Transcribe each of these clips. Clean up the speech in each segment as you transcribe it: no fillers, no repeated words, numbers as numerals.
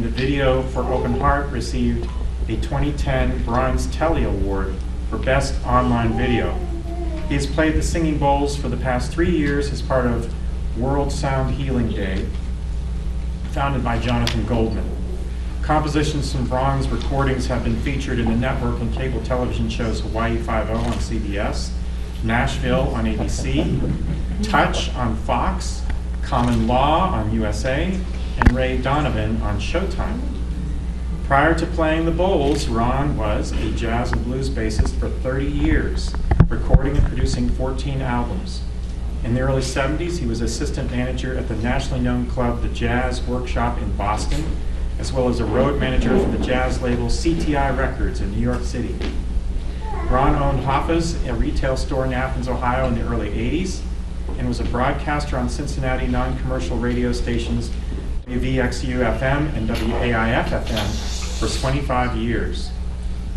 the video for Open Heart received a 2010 Bronze Telly Award for Best Online Video. He has played the Singing Bowls for the past 3 years as part of World Sound Healing Day, founded by Jonathan Goldman. Compositions from Ron's recordings have been featured in the network and cable television shows Hawaii 5-0 on CBS, Nashville on ABC, Touch on Fox, Common Law on USA, and Ray Donovan on Showtime. Prior to playing the Bowls, Ron was a jazz and blues bassist for 30 years, recording and producing 14 albums. In the early 70s, he was assistant manager at the nationally known club The Jazz Workshop in Boston, as well as a road manager for the jazz label CTI Records in New York City. Ron owned Hoffa's, a retail store in Athens, Ohio in the early 80s, and was a broadcaster on Cincinnati non-commercial radio stations WVXU-FM and WAIF-FM for 25 years.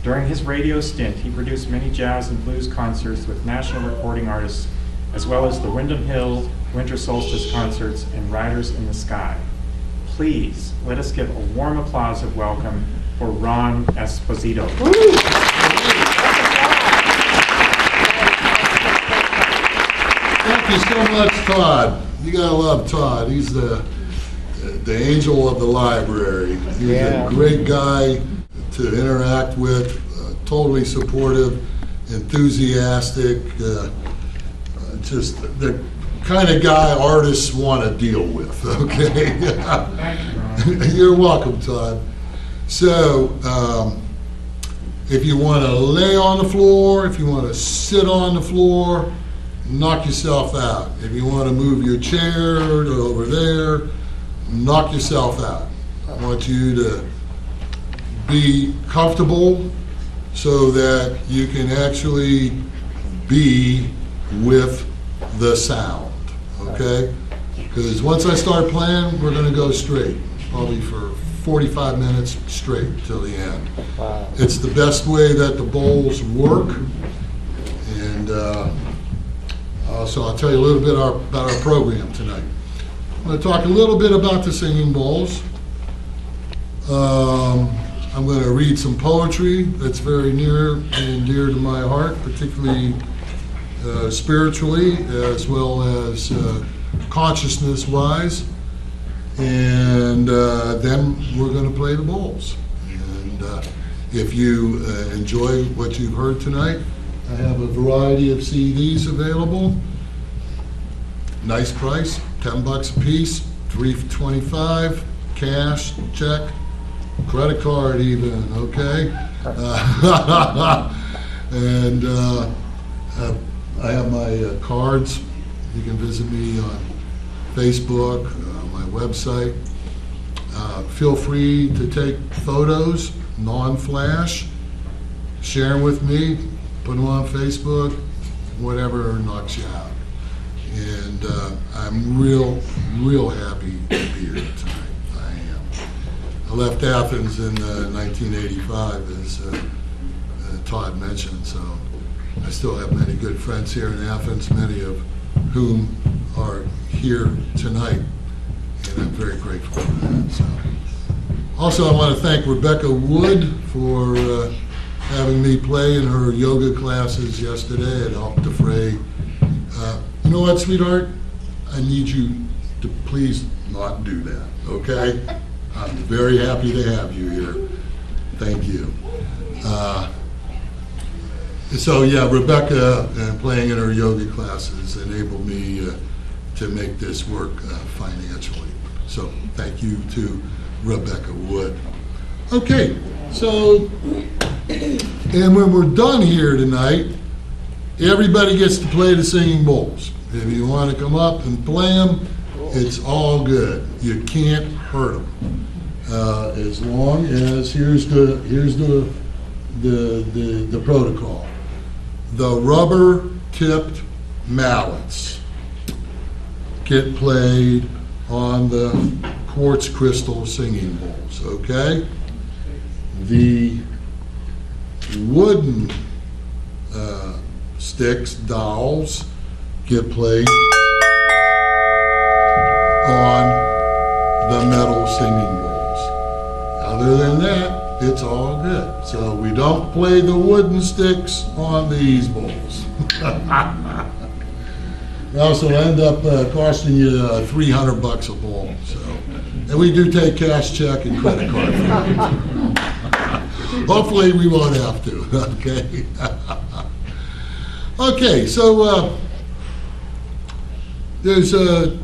During his radio stint, he produced many jazz and blues concerts with national recording artists, as well as the Windham Hill Winter Solstice concerts and Riders in the Sky. Please, let us give a warm applause of welcome for Ron Esposito. Thank you so much, Todd. You gotta love Todd. He's the angel of the library. He's a great guy to interact with, totally supportive, enthusiastic, just the kind of guy artists want to deal with, okay? You're welcome, Todd. So, if you want to lay on the floor, if you want to sit on the floor, knock yourself out. If you want to move your chair over there, knock yourself out. I want you to be comfortable so that you can actually be with the sound, okay? Because once I start playing, we're going to go straight, probably for 45 minutes straight till the end. Wow. It's the best way that the bowls work, and so I'll tell you a little bit about our program tonight. I'm going to talk a little bit about the Singing Bowls. I'm going to read some poetry that's very near and dear to my heart, particularly spiritually as well as consciousness-wise. And then we're going to play the bowls. And if you enjoy what you've heard tonight, I have a variety of CDs available. Nice price, $10 a piece, $3 for $25, cash, check, credit card even, okay? And I have my cards. You can visit me on Facebook, my website. Feel free to take photos, non-flash, share them with me, put them on Facebook, whatever knocks you out. And I'm real happy to be here tonight. I am. I left Athens in 1985, as Todd mentioned, so I still have many good friends here in Athens, many of whom are here tonight, and I'm very grateful for that. So, also, I want to thank Rebecca Wood for having me play in her yoga classes yesterday. It helped defray. You know what, sweetheart? I need you to please not do that, okay? I'm very happy to have you here. Thank you. So yeah, Rebecca playing in her yoga classes enabled me to make this work financially. So thank you to Rebecca Wood. Okay, so, and when we're done here tonight, everybody gets to play the Singing Bowls. If you want to come up and play them, it's all good. You can't hurt them. As long as here's the protocol. The rubber-tipped mallets get played on the quartz crystal singing bowls, okay? The wooden sticks, dowels, get played on the metal singing bowls. Other than that, it's all good. So we don't play the wooden sticks on these bowls. They also end up costing you $300 a bowl. So, and we do take cash, check, and credit card. Hopefully we won't have to. Okay. Okay. So there's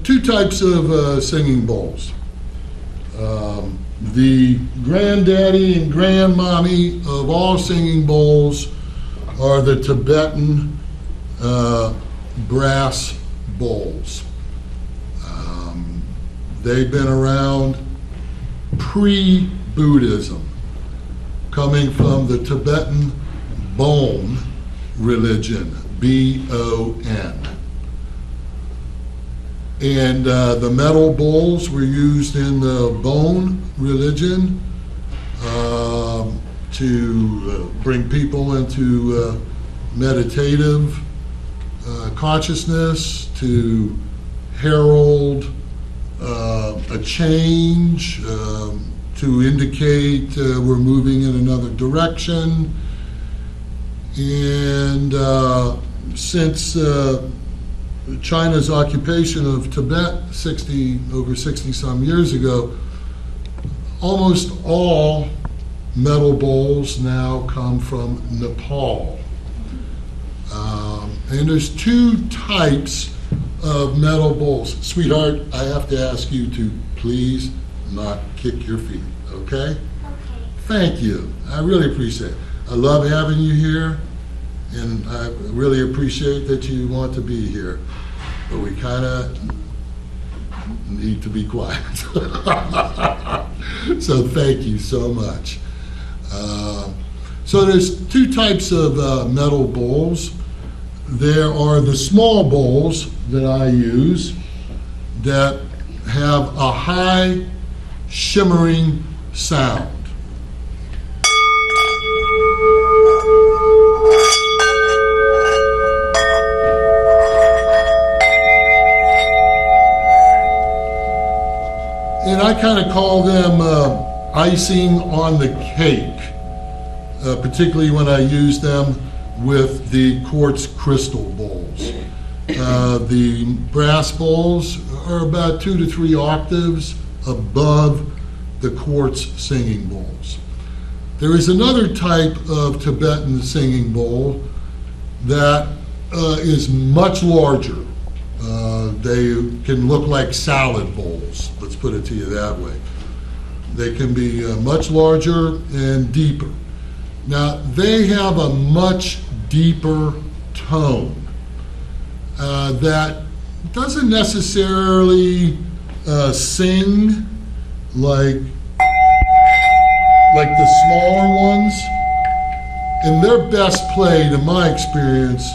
two types of singing bowls. The granddaddy and grandmommy of all singing bowls are the Tibetan brass bowls. They've been around pre-Buddhism, coming from the Tibetan Bon religion, B-O-N. And the metal bowls were used in the Bon religion to bring people into meditative consciousness, to herald a change, to indicate we're moving in another direction. And since China's occupation of Tibet over 60 some years ago, almost all metal bowls now come from Nepal. And there's two types of metal bowls. Sweetheart, I have to ask you to please not kick your feet, okay? Okay. Thank you. I really appreciate it. I love having you here, and I really appreciate that you want to be here. But we kind of need to be quiet. So thank you so much. So there's two types of metal bowls. There are the small bowls that I use that have a high shimmering sound. And I kind of call them icing on the cake, particularly when I use them with the quartz crystal bowls. The brass bowls are about 2 to 3 octaves above the quartz singing bowls. There is another type of Tibetan singing bowl that is much larger. They can look like salad bowls, let's put it to you that way. They can be much larger and deeper. Now, they have a much deeper tone that doesn't necessarily sing like the smaller ones, and they're best played, in my experience,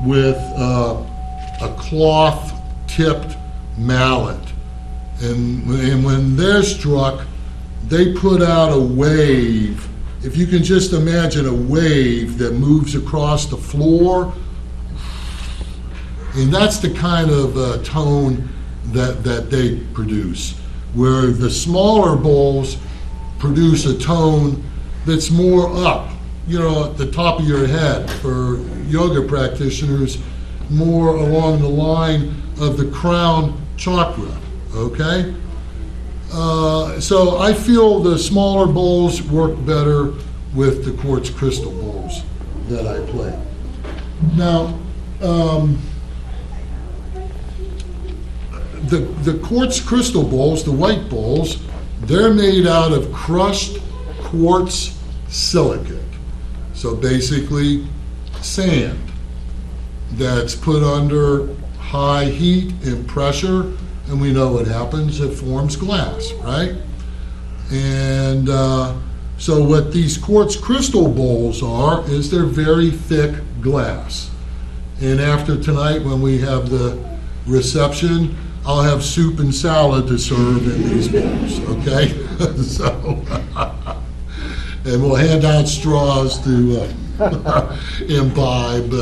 with a cloth-tipped mallet. And when they're struck, they put out a wave. If you can just imagine a wave that moves across the floor, and that's the kind of tone that they produce, where the smaller bowls produce a tone that's more up, at the top of your head. For yoga practitioners, more along the line of the crown chakra, okay? So I feel the smaller bowls work better with the quartz crystal bowls that I play. Now, the quartz crystal bowls, the white bowls, they're made out of crushed quartz silicate. So basically sand that's put under high heat and pressure, and we know what happens, it forms glass, right? And so what these quartz crystal bowls are is they're very thick glass. And after tonight, when we have the reception, I'll have soup and salad to serve in these bowls, okay? So, and we'll hand out straws to imbibe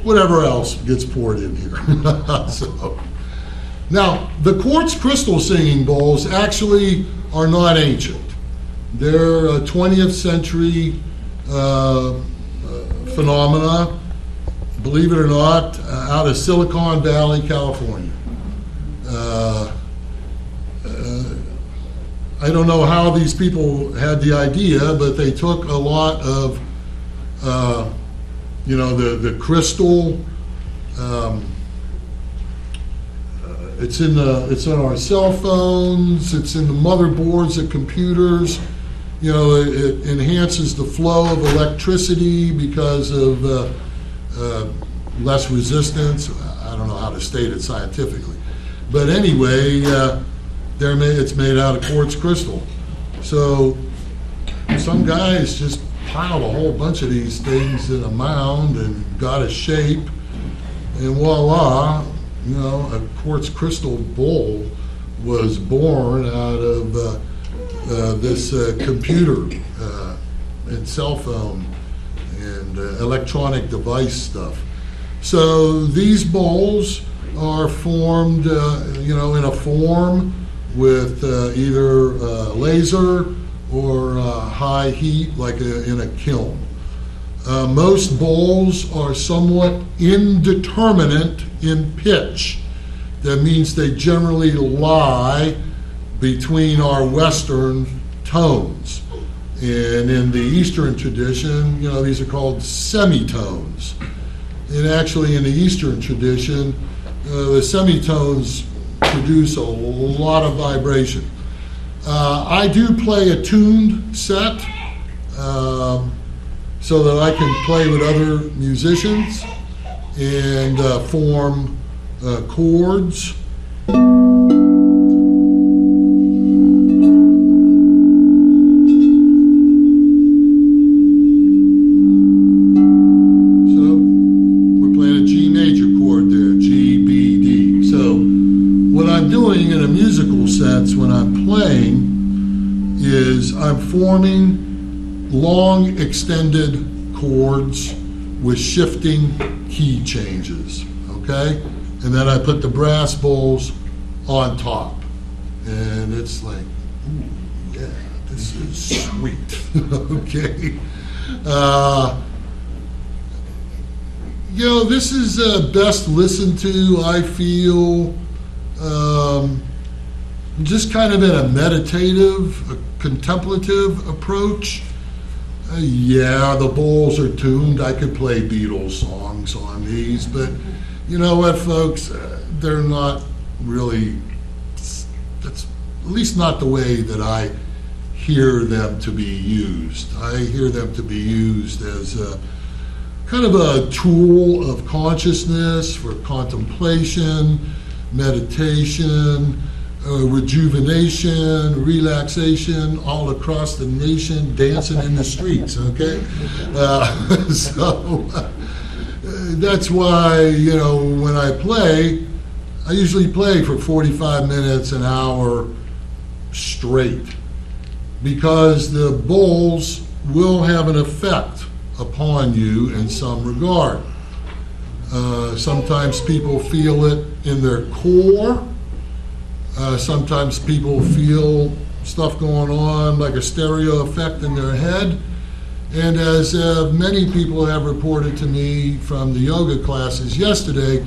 whatever else gets poured in here. So, now, the quartz crystal singing bowls actually are not ancient. They're a 20th century phenomena, believe it or not, out of Silicon Valley, California. I don't know how these people had the idea, but they took a lot of, the crystal. It's in our cell phones. It's in the motherboards of computers. It enhances the flow of electricity because of less resistance. I don't know how to state it scientifically, but anyway, it's made out of quartz crystal. So some guys just piled a whole bunch of these things in a mound and got a shape, and voila, a quartz crystal bowl was born out of this computer and cell phone and electronic device stuff. So these bowls are formed, in a form with either laser or high heat, like in a kiln. Most bowls are somewhat indeterminate in pitch. That means they generally lie between our Western tones. And in the Eastern tradition, these are called semitones. And actually in the Eastern tradition, the semitones produce a lot of vibration. I do play a tuned set so that I can play with other musicians and form chords. When I'm playing is I'm forming long extended chords with shifting key changes, okay? And then I put the brass bowls on top. And it's like, ooh, yeah, this is sweet, okay? This is best listened to, I feel, just kind of in a meditative, a contemplative approach. The bowls are tuned. I could play Beatles songs on these, but you know what, folks? They're not really, that's at least not the way that I hear them to be used. I hear them to be used as a kind of a tool of consciousness for contemplation, meditation, rejuvenation, relaxation, all across the nation, dancing in the streets, okay? That's why, when I play, I usually play for 45 minutes, an hour straight, because the bowls will have an effect upon you in some regard. Sometimes people feel it in their core. Sometimes people feel stuff going on like a stereo effect in their head. And as many people have reported to me from the yoga classes yesterday,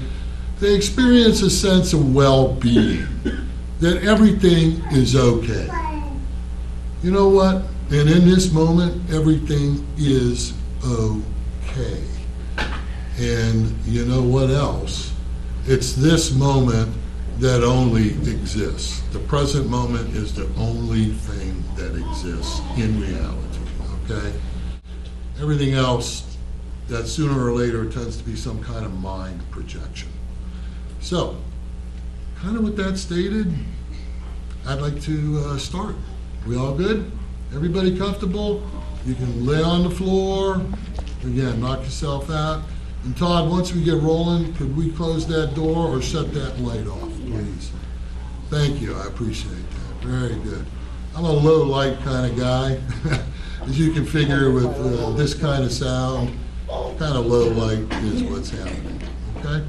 they experience a sense of well-being, that everything is okay. You know what? And in this moment, everything is okay. And you know what else? It's this moment that only exists. The present moment is the only thing that exists in reality, okay? Everything else, that sooner or later tends to be some kind of mind projection. So, kind of with that stated, I'd like to start. We all good? Everybody comfortable? You can lay on the floor. Again, knock yourself out. And Todd, once we get rolling, could we close that door or shut that light off, please? Thank you, I appreciate that. Very good. I'm a low light kind of guy. As you can figure with this kind of sound, kind of low light is what's happening, okay?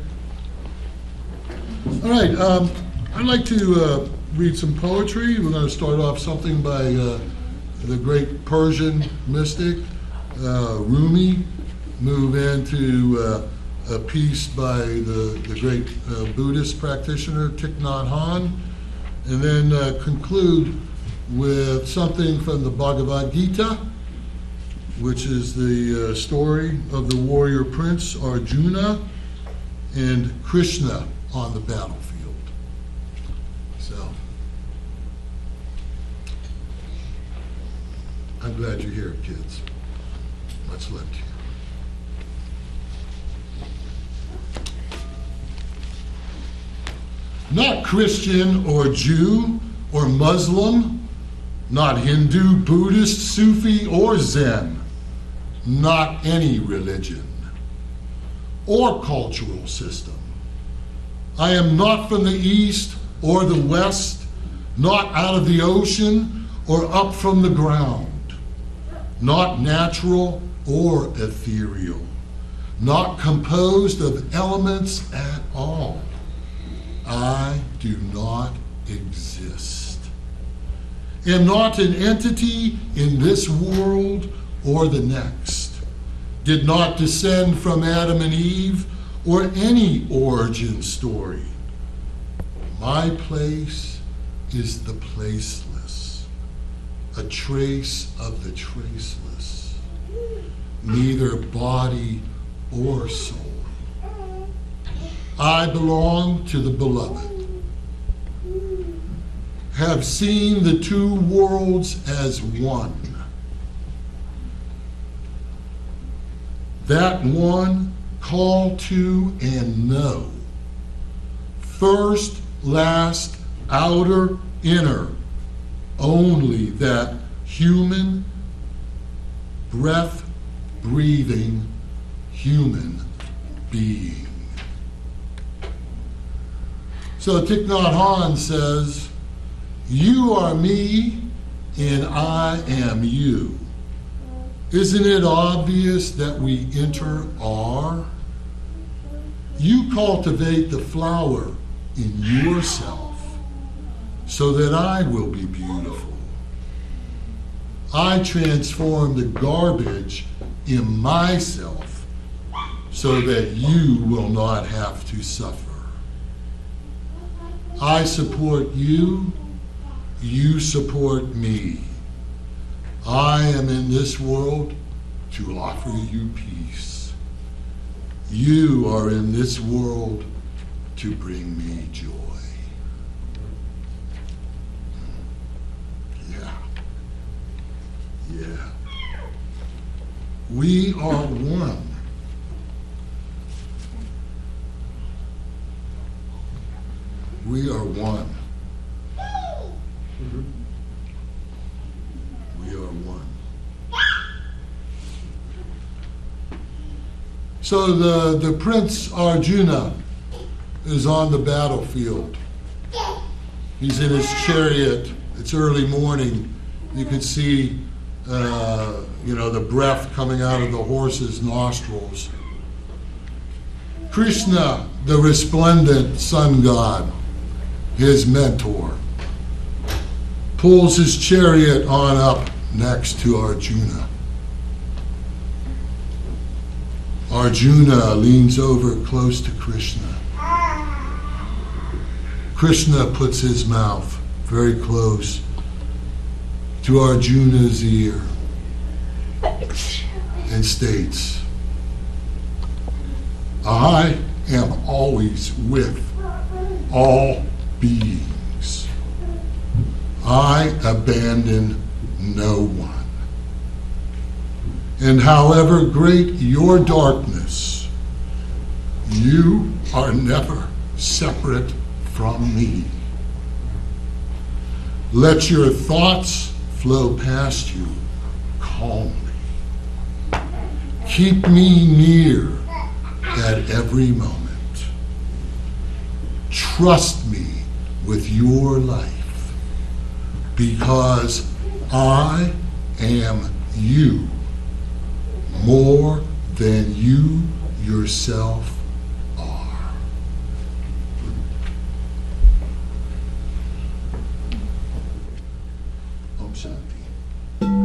All right, I'd like to read some poetry. We're going to start off something by the great Persian mystic, Rumi, move into a piece by the great Buddhist practitioner Thich Nhat Hanh, and then conclude with something from the Bhagavad Gita, which is the story of the warrior prince Arjuna and Krishna on the battlefield. So, I'm glad you're here, kids. Much love to you. Not Christian or Jew or Muslim, not Hindu, Buddhist, Sufi, or Zen, not any religion or cultural system. I am not from the East or the West, not out of the ocean or up from the ground, not natural or ethereal, not composed of elements at all. I do not exist. Am not an entity in this world or the next. Did not descend from Adam and Eve or any origin story. My place is the placeless, a trace of the traceless, neither body or soul. I belong to the beloved, have seen the two worlds as one. That one call to and know. First, last, outer, inner, only that human, breath, breathing, human being. So Thich Nhat Hanh says, you are me and I am you. Isn't it obvious that we enter are? You cultivate the flower in yourself so that I will be beautiful. I transform the garbage in myself so that you will not have to suffer. I support you, you support me. I am in this world to offer you peace. You are in this world to bring me joy. Yeah. We are one. We are one. We are one. So the Prince Arjuna is on the battlefield. He's in his chariot. It's early morning. You can see, the breath coming out of the horse's nostrils. Krishna, the resplendent sun god, his mentor, pulls his chariot on up next to Arjuna. Arjuna leans over close to Krishna. Krishna puts his mouth very close to Arjuna's ear and states, I am always with all beings. I abandon no one. And however great your darkness, you are never separate from me. Let your thoughts flow past you calmly. Keep me near at every moment. Trust me with your life, because I am you more than you yourself are. Om Shanti.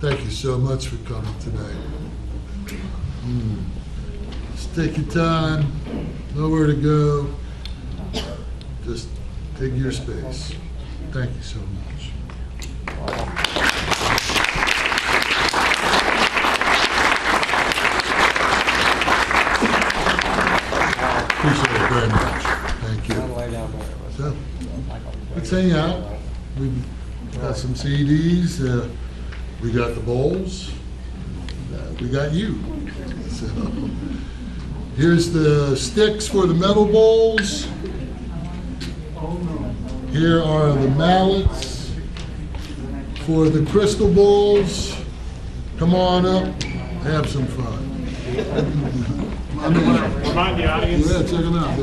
Thank you so much for coming tonight. Just take your time, nowhere to go. Just take your space. Thank you so much. Appreciate it very much. Thank you. So, let's hang out. We've got some CDs. We got the bowls. We got you. So, here's the sticks for the metal bowls. Here are the mallets for the crystal bowls. Come on up, have some fun. I want to remind the audience Yeah, check them out.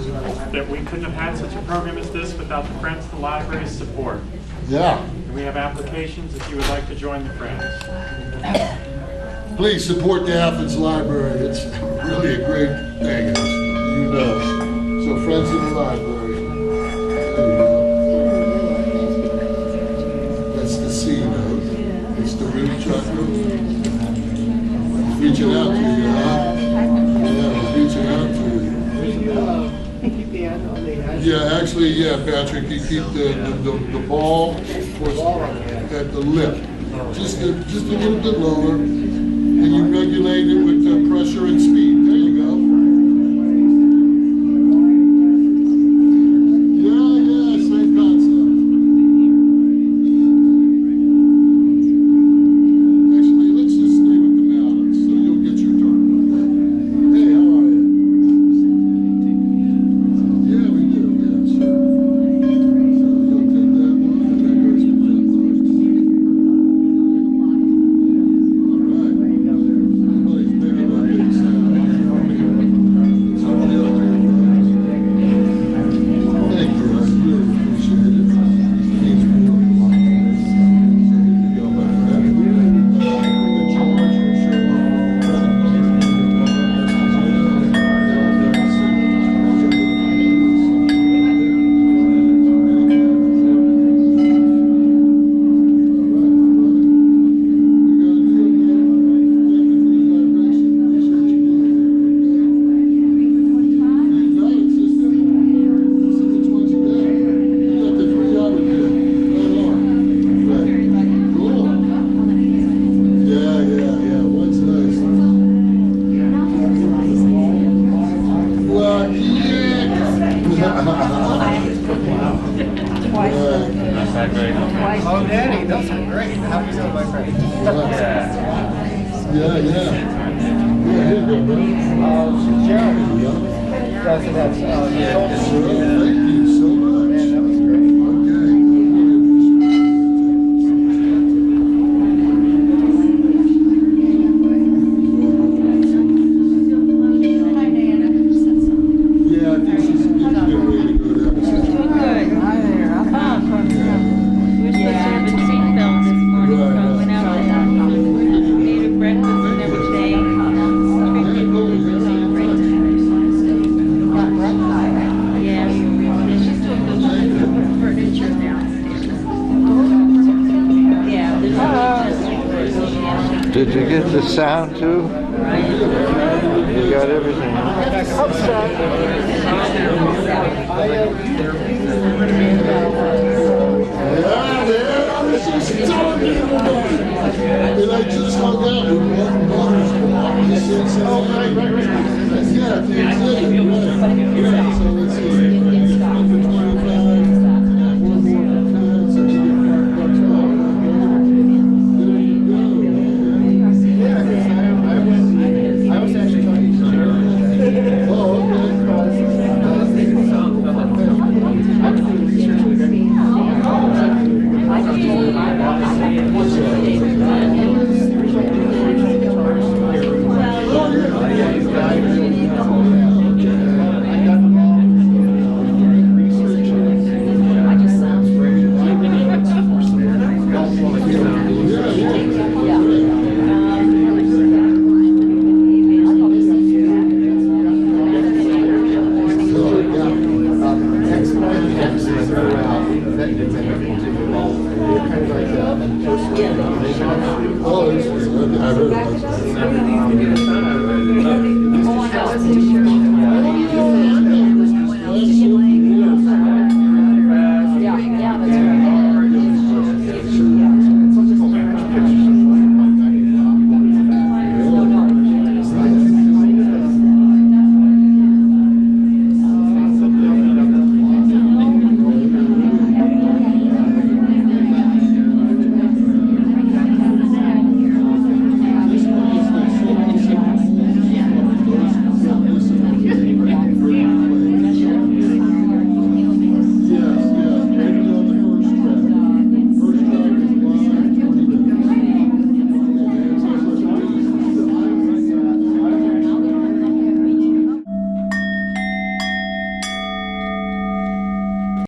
that we couldn't have had such a program as this without the Friends of the Library's support. Yeah. And we have applications if you would like to join the Friends. Please support the Athens Library. It's really a great thing, as you know. So, Friends of the Library. There you go. That's the C note. It's the root chakra. He's reaching out to you, huh? Yeah, he's reaching out to you. Yeah, actually, yeah, Patrick, you keep the ball at the lip. Just a little bit lower. And you regulate it with pressure and speed. There you go. Yeah, same concept. Actually, let's just stay with the mallets, so you'll get your turn. Hey, how are you? Yeah, we do. Yeah, sure. So you'll take that one, and that goes to the Oh, Daddy, those are great. How do you know my friend? Yeah, here you go, bro. Jeremy. Does it have, Thank you so much. Man, that was great. Yeah, I think she's getting ready to go down to Central. We're supposed to have a seatbelt this morning, so I went out and made a breakfast and everything. Treated it really great. Yeah, she's doing good furniture downstairs. Yeah, there's Did you get the sound too? You got everything. And I just hung out with one mother's block. Yeah, the exhibit, right. Yeah, so let's see. For 25, one more for 10, so you get $5 off. There you go. Yeah, I was actually talking to her. Oh, okay. I was doing research with her. was.